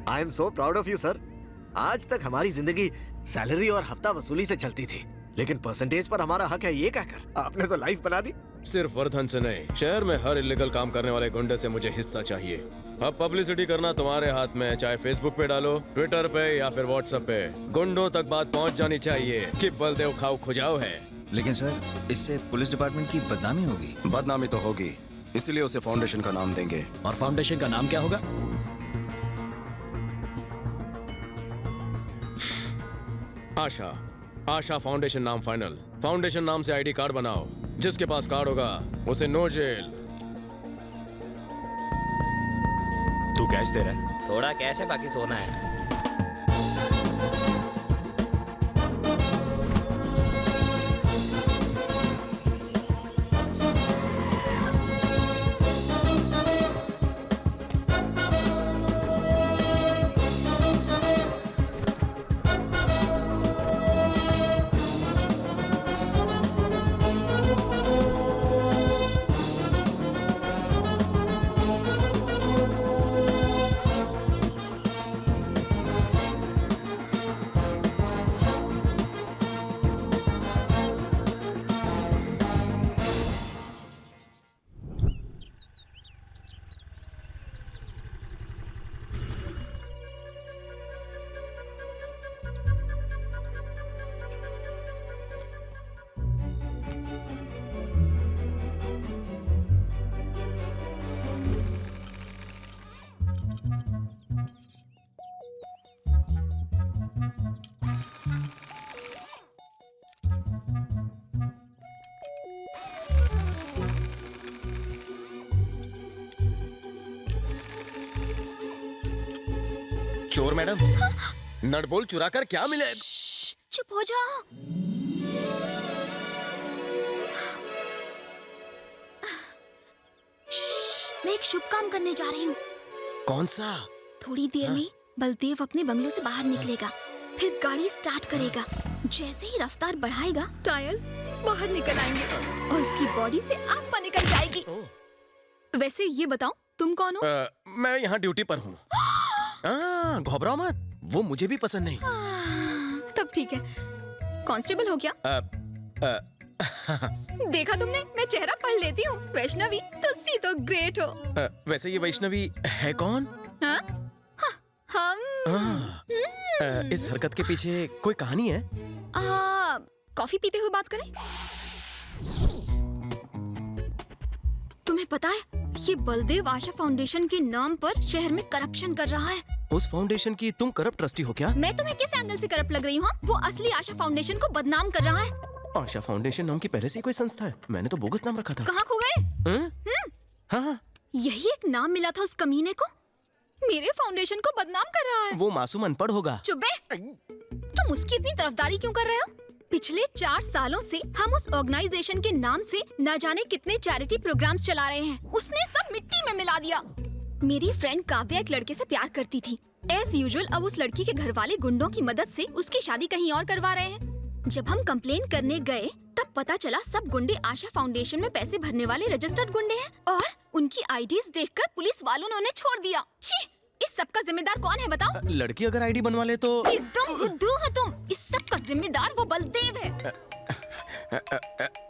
I am so proud of you sir. आज तक हमारी जिंदगी सैलरी और हफ्ता वसूली से चलती थी, लेकिन परसेंटेज पर हमारा हक है ये कहकर आपने तो लाइफ बना दी। सिर्फ वर्धन से नहीं, शहर में हर इलीगल काम करने वाले गुंडे से मुझे हिस्सा चाहिए। अब पब्लिसिटी करना तुम्हारे हाथ में, चाहे फेसबुक पे डालो, ट्विटर पे या फिर व्हाट्सएप पे। गुंडों तक बात पहुंच जानी चाहिए कि बलदेव खाऊ खुजाऊ है। लेकिन सर, इससे पुलिस डिपार्टमेंट की बदनामी होगी। बदनामी तो होगी, इसलिए उसे फाउंडेशन का नाम देंगे। और फाउंडेशन का नाम क्या होगा? आशा। आशा फाउंडेशन नाम फाइनल। फाउंडेशन नाम से आईडी कार्ड बनाओ, जिसके पास कार्ड होगा उसे नो जेल। तू कैश दे रहा है? थोड़ा कैश है, बाकी सोना है। चोर मैडम, नटबोल्ट चुरा कर क्या मिले? चुप हो जाओ। मैं एक शुभ काम करने जा रही हूँ। कौन सा? थोड़ी देर में बलदेव अपने बंगलों से बाहर निकलेगा, फिर गाड़ी स्टार्ट करेगा। जैसे ही रफ्तार बढ़ाएगा, टायर्स बाहर निकल आएंगे और उसकी बॉडी से आत्मा निकल जाएगी। वैसे ये बताओ, तुम कौन हो? मैं यहाँ ड्यूटी पर हूँ। घबराओ मत, वो मुझे भी पसंद नहीं। तब ठीक है। कांस्टेबल हो क्या? देखा तुमने, मैं चेहरा पढ़ लेती हूँ। वैष्णवी, तुसी तो ग्रेट हो। वैसे ये वैष्णवी है कौन? हाँ? हम इस हरकत के पीछे कोई कहानी है? कॉफी पीते हुए बात करें? तुम्हें पता है, ये बलदेव आशा फाउंडेशन के नाम पर शहर में करप्शन कर रहा है। उस फाउंडेशन की तुम करप्ट ट्रस्टी हो क्या? मैं तुम्हें किस एंगल से करप्ट लग रही हूँ? वो असली आशा फाउंडेशन को बदनाम कर रहा है। आशा फाउंडेशन नाम की पहले से ही कोई संस्था है? मैंने तो बोगस नाम रखा था। कहाँ खो गए? हाँ, यही एक नाम मिला था उस कमीने को। मेरे फाउंडेशन को बदनाम कर रहा है। वो मासूम अनपढ़ होगा। चुप बे। तुम उसकी इतनी तरफदारी क्यों कर रहे हो? पिछले 4 सालों से हम उस ऑर्गेनाइजेशन के नाम से न जाने कितने चैरिटी प्रोग्राम्स चला रहे हैं। उसने सब मिट्टी में मिला दिया। मेरी फ्रेंड काव्या एक लड़के से प्यार करती थी। एज यूजुअल अब उस लड़की के घर वाले गुंडों की मदद से उसकी शादी कहीं और करवा रहे हैं। जब हम कंप्लेन करने गए, तब पता चला सब गुंडे आशा फाउंडेशन में पैसे भरने वाले रजिस्टर्ड गुंडे हैं और उनकी आईडीज देखकर पुलिस वालों ने उन्हें छोड़ दिया। छी! इस सब का जिम्मेदार कौन है बताओ? लड़की अगर आईडी बनवा ले तो? एकदम बुद्धू है तुम। इस सब का जिम्मेदार वो बलदेव है।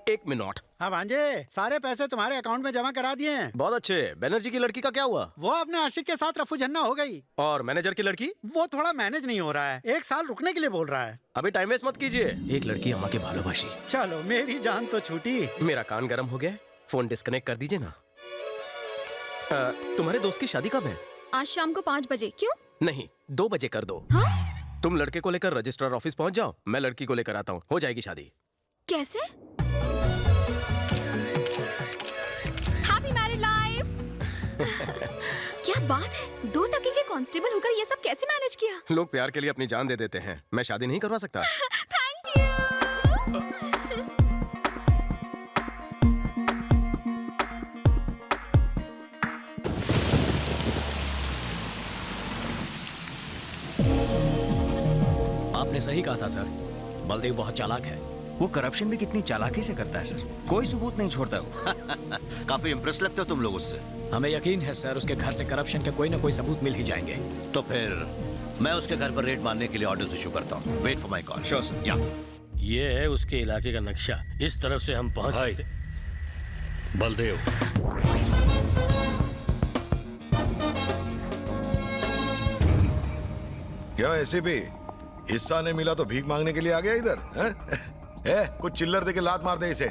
एक मिनट। हाँ भांजे, सारे पैसे तुम्हारे अकाउंट में जमा करा दिए हैं। बहुत अच्छे। बैनर्जी की लड़की का क्या हुआ? वो अपने आशिक के साथ रफू झन्ना हो गई। और मैनेजर की लड़की? वो थोड़ा मैनेज नहीं हो रहा है, 1 साल रुकने के लिए बोल रहा है। अभी टाइम वेस्ट मत कीजिए। एक लड़की अम्मा के भालोबाशी। चलो, मेरी जान तो छूटी। मेरा कान गर्म हो गया, फोन डिस्कनेक्ट कर दीजिए ना। तुम्हारे दोस्त की शादी कब है? आज शाम को 5 बजे। क्यों? नहीं, 2 बजे कर दो। हाँ? तुम लड़के को लेकर रजिस्ट्रार ऑफिस पहुंच जाओ, मैं लड़की को लेकर आता हूँ, हो जाएगी शादी। कैसे? Happy married life. क्या बात है, 2 टके के कांस्टेबल होकर ये सब कैसे मैनेज किया? लोग प्यार के लिए अपनी जान दे देते हैं, मैं शादी नहीं करवा सकता। Thank you. आपने सही कहा था सर, बलदेव बहुत चालाक है। वो करप्शन भी कितनी चालाकी से करता है सर, कोई सबूत नहीं छोड़ता वो। काफी इम्प्रेस लगते हो तुम लोग उससे। हमें यकीन है सर, उसके घर से करप्शन के कोई ना कोई सबूत मिल ही जाएंगे। तो फिर मैं उसके घर पर रेड मारने के लिए ऑर्डर्स इशू करता हूँ। Wait for my call. Sure sir. या ये है उसके इलाके का नक्शा। इस तरफ से हम पहुंच भाई, बलदेव, क्या ऐसे भी हिस्सा नहीं मिला तो भीख मांगने के लिए आ गया इधर? कुछ चिल्लर दे के लात मार दे इसे।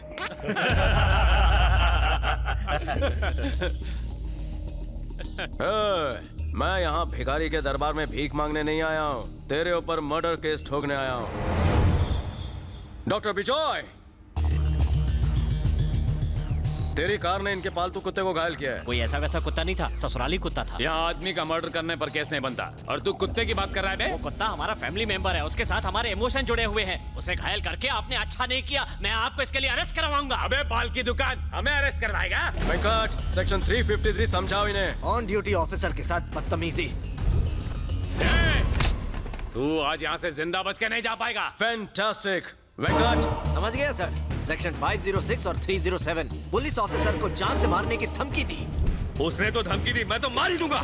मैं यहाँ भिखारी के दरबार में भीख मांगने नहीं आया हूँ, तेरे ऊपर मर्डर केस ठोकने आया हूँ। डॉक्टर बिजॉय, तेरी कार ने इनके पालतू कुत्ते को घायल किया है। कोई ऐसा वैसा कुत्ता नहीं था, ससुराली कुत्ता था। यहाँ आदमी का मर्डर करने पर केस नहीं बनता और तू कुत्ते की बात कर रहा है बे? वो कुत्ता हमारा फैमिली मेंबर है, उसके साथ हमारे इमोशन जुड़े हुए हैं। उसे घायल करके आपने अच्छा नहीं किया, मैं आपको इसके लिए अरेस्ट करवाऊंगा। अबे बाल की दुकान, हमें अरेस्ट करवाएगा? वेंकट, सेक्शन 353 समझाओ इन्हें। ऑन ड्यूटी ऑफिसर के साथ बदतमीजी। तू आज यहाँ से जिंदा बच के नहीं जा पाएगा। फैंटास्टिक। वेंकट, समझ गया सर। सेक्शन 506 और 307 पुलिस ऑफिसर को जान से मारने की धमकी दी। उसने तो धमकी दी, मैं तो मार ही दूंगा।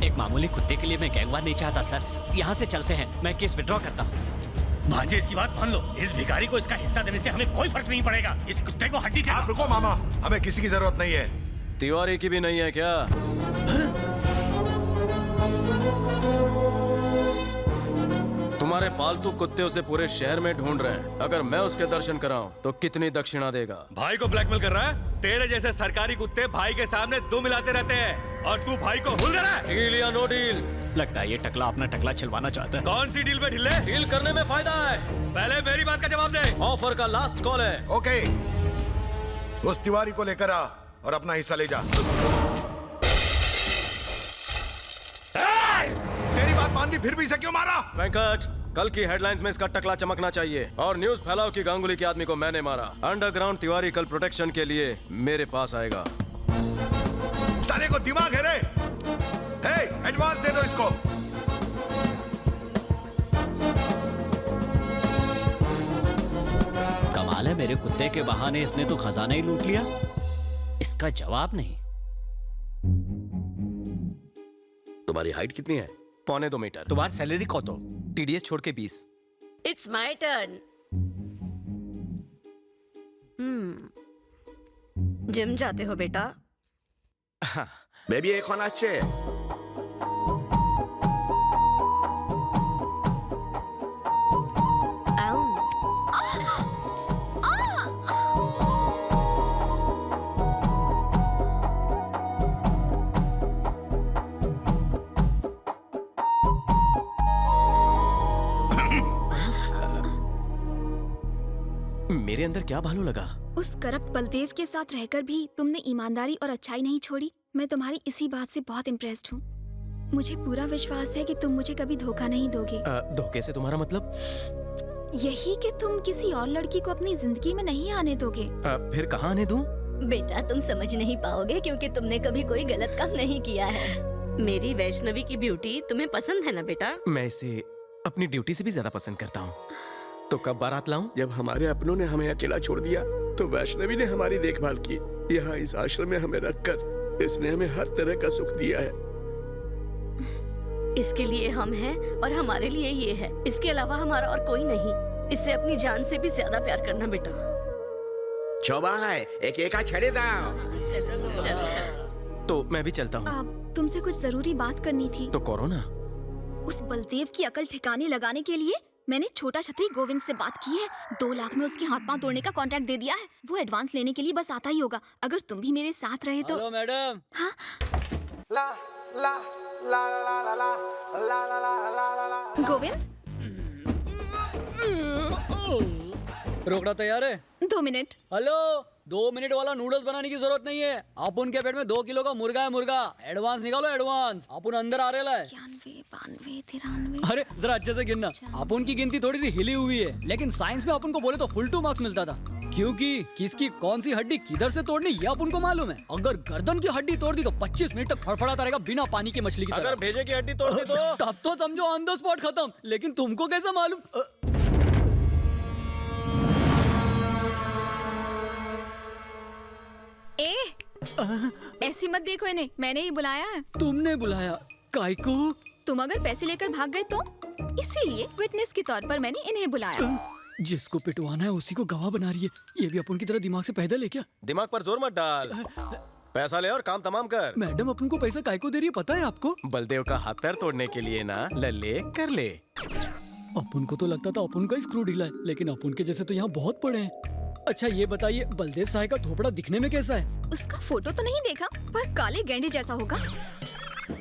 एक मामूली कुत्ते के लिए मैं गैंगवार नहीं चाहता सर। यहाँ से चलते हैं, मैं केस विड्रॉ करता हूँ। भांजे, इसकी बात मान लो। इस भिखारी को इसका हिस्सा देने से हमें कोई फर्क नहीं पड़ेगा। इस कुत्ते को हड्डी दे। आप रुको मामा, हमें किसी की जरूरत नहीं है। तिवारी की भी नहीं है क्या? तुम्हारे पालतू कुत्ते उसे पूरे शहर में ढूंढ रहे हैं। अगर मैं उसके दर्शन कराऊं तो कितनी दक्षिणा देगा? भाई को ब्लैकमेल कर रहा है? तेरे जैसे सरकारी कुत्ते भाई के सामने दो मिलाते रहते हैं और तू भाई को भूल दे रहा है। डील या नो डील? लगता है ये टकला अपना टकला छिलवाना चाहता है। कौन सी डील में ढिल्ले? डील करने में फायदा है। पहले मेरी बात का जवाब दे। ऑफर का लास्ट कॉल है। ओके, उस तिवारी को लेकर आ और अपना हिस्सा ले जा। तेरी बात मान ली, फिर भी इसे क्यों मारा? वेंकट, कल की हेडलाइंस में इसका टकला चमकना चाहिए और न्यूज फैलाओ कि गांगुली के आदमी को मैंने मारा। अंडरग्राउंड तिवारी कल प्रोटेक्शन के लिए मेरे पास आएगा। साले को दिमाग है रे? एडवांस दे दो इसको। कमाल है, मेरे कुत्ते के बहाने इसने तो खजाना ही लूट लिया। इसका जवाब नहीं। तुम्हारी हाइट कितनी है? 1.25 मीटर। तुम्हारी सैलरी को तो टीडीएस छोड़ के 20। It's my turn. जिम जाते हो बेटा? बेबी एक होना चाहिए। मेरे अंदर क्या भालू लगा? उस करप्ट बलदेव के साथ रहकर भी तुमने ईमानदारी और अच्छाई नहीं छोड़ी। मैं तुम्हारी इसी बात से बहुत इम्प्रेस्ड हूँ। मुझे पूरा विश्वास है कि तुम मुझे कभी धोखा नहीं दोगे। धोखे से तुम्हारा मतलब? यही कि तुम किसी और लड़की को अपनी जिंदगी में नहीं आने दोगे। फिर कहाँ आने दूं? बेटा तुम समझ नहीं पाओगे क्योंकि तुमने कभी कोई गलत काम नहीं किया है। मेरी वैष्णवी की ब्यूटी तुम्हें पसंद है ना बेटा? मैं इसे अपनी ड्यूटी से भी ज्यादा पसंद करता हूँ। तो कब बारात लाऊं? जब हमारे अपनों ने हमें अकेला छोड़ दिया तो वैष्णवी ने हमारी देखभाल की। यहाँ इस आश्रम में हमें रखकर इसने हमें हर तरह का सुख दिया है। इसके लिए हम हैं और हमारे लिए ये है। इसके अलावा हमारा और कोई नहीं। इससे अपनी जान से भी ज्यादा प्यार करना बेटा। एक छड़े दाओ। तो मैं भी चलता हूँ। तुमसे कुछ जरूरी बात करनी थी। तो करो ना। उस बलदेव की अकल ठिकाने लगाने के लिए मैंने छोटा छतरी गोविंद से बात की है। 2 लाख में उसके हाथ पांव तोड़ने का कॉन्ट्रैक्ट दे दिया है। वो एडवांस लेने के लिए बस आता ही होगा। अगर तुम भी मेरे साथ रहे तो। Hello madam. हाँ? ला ला ला ला ला ला ला ला ला ला। गोविंद, रोकना तैयार है? 2 मिनट। हेलो, 2 मिनट वाला नूडल्स बनाने की जरूरत नहीं है। अपन के पेट में 2 किलो का मुर्गा है, मुर्गा। एडवांस निकालो, एडवांस। अपन अंदर आ रहा है। 91, 92, 93। अरे जरा अच्छे से गिनना। अपन की गिनती थोड़ी सी हिली हुई है, लेकिन साइंस में अपन को बोले तो फुल 2 मार्क्स मिलता था, क्योंकि किसकी कौन सी हड्डी किधर से तोड़नी ये अपन को मालूम है। अगर गर्दन की हड्डी तोड़ दी तो 25 मिनट तक फड़फड़ाता रहेगा बिना पानी की मछली की तरह। अगर भेजे की हड्डी तोड़ दी तो तब तो समझो ऑन द स्पॉट खत्म। लेकिन तुमको कैसा मालूम? ए, ऐसी मत देखो इन्हें, मैंने ही बुलाया है। तुमने बुलाया? काय को? तुम अगर पैसे लेकर भाग गए तो इसीलिए विटनेस के तौर पर मैंने इन्हें बुलाया। जिसको पिटवाना है उसी को गवाह बना रही है। ये भी अपन की तरह दिमाग से पैदल है क्या? दिमाग पर जोर मत डाल, पैसा ले और काम तमाम कर। मैडम अपन को पैसा काय को दे रही है पता है आपको? बलदेव का हाथ पैर तोड़ने के लिए ना, ले कर ले। अपन को तो लगता था अपन का ही स्क्रू ढीला है, लेकिन अपन के जैसे तो यहाँ बहुत पड़े हैं। अच्छा ये बताइए, बलदेव साहब का थोपड़ा दिखने में कैसा है? उसका फोटो तो नहीं देखा, पर काले गेंडे जैसा होगा।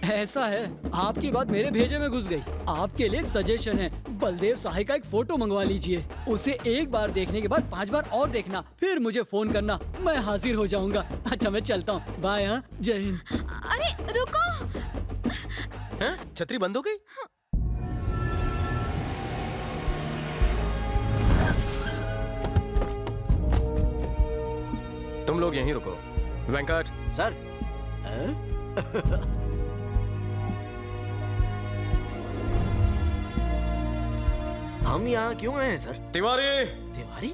ऐसा है, आपकी बात मेरे भेजे में घुस गई। आपके लिए एक सजेशन है, बलदेव साहब का एक फोटो मंगवा लीजिए। उसे एक बार देखने के बाद 5 बार और देखना, फिर मुझे फोन करना, मैं हाजिर हो जाऊंगा। अच्छा मैं चलता हूँ, बाय। हाँ, जय हिंद। अरे रुको। हैं? छतरी बंद हो गई? तुम लोग यहीं रुको। वेंकट सर। हम यहाँ क्यों आए हैं सर? तिवारी। तिवारी?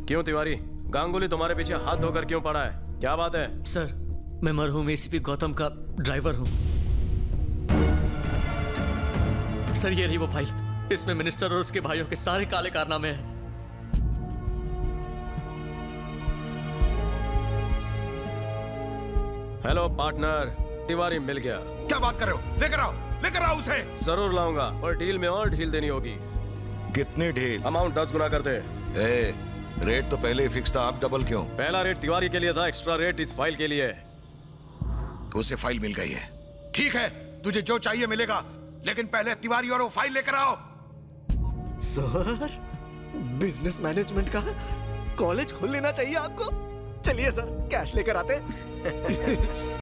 क्यों तिवारी, गांगुली तुम्हारे पीछे हाथ धोकर क्यों पड़ा है? क्या बात है? सर, मैं मरहूम एसीपी गौतम का ड्राइवर हूँ। सर ये रही वो फाइल, इसमें मिनिस्टर और उसके भाइयों के सारे काले कारनामे हैं। हेलो पार्टनर, तिवारी मिल गया। क्या बात कर रहे हो? लेकर आओ उसे। जरूर लाऊंगा, और डील में और ढील देनी होगी। कितनी ढील? अमाउंट 10 गुना कर दे। रेट तो पहले ही फिक्स था, आप डबल क्यों? पहला रेट तिवारी के लिए था, एक्स्ट्रा रेट इस फाइल के लिए। उसे फाइल मिल गई है। ठीक है, तुझे जो चाहिए मिलेगा, लेकिन पहले तिवारी और वो फाइल लेकर आओ। सर, बिजनेस मैनेजमेंट का कॉलेज खोल लेना चाहिए आपको। चलिए सर, कैश लेकर आते हैं।